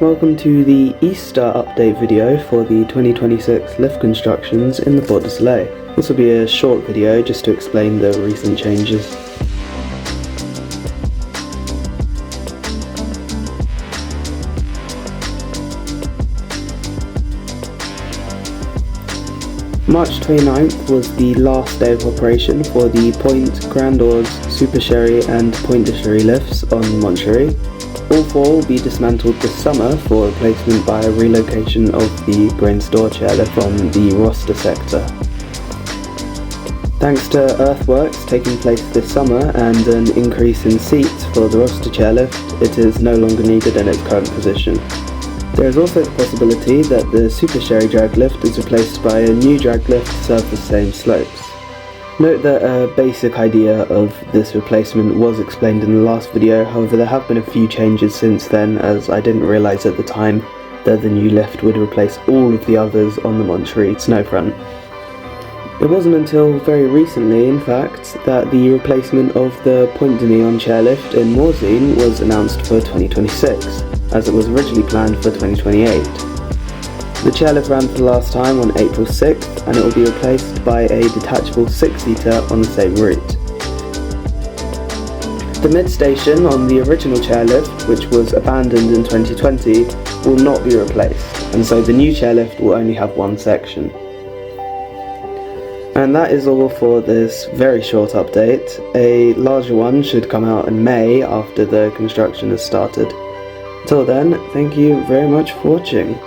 welcome to the Easter update video for the 2026 lift constructions in the Portes du Soleil. This will be a short video just to explain the recent changes. March 29th was the last day of operation for the Pointe, Grand Ours, Super Sherry and Pointe de Sherry lifts on Montchery. All four will be dismantled this summer for replacement by a relocation of the Grains d'Or chairlift from the roster sector. Thanks to earthworks taking place this summer and an increase in seats for the roster chairlift, it is no longer needed in its current position. There is also the possibility that the Super Sherry drag lift is replaced by a new drag lift to serve the same slopes. Note that a basic idea of this replacement was explained in the last video, however there have been a few changes since then, as I didn't realise at the time that the new lift would replace all of the others on the Montchery snowfront. It wasn't until very recently, in fact, that the replacement of the Pointe de Nyon chairlift in Morzine was announced for 2026, as it was originally planned for 2028. The chairlift ran for the last time on April 6th, and it will be replaced by a detachable 6-seater on the same route. The mid-station on the original chairlift, which was abandoned in 2020, will not be replaced, and so the new chairlift will only have one section. And that is all for this very short update. A larger one should come out in May after the construction has started. Till then, thank you very much for watching.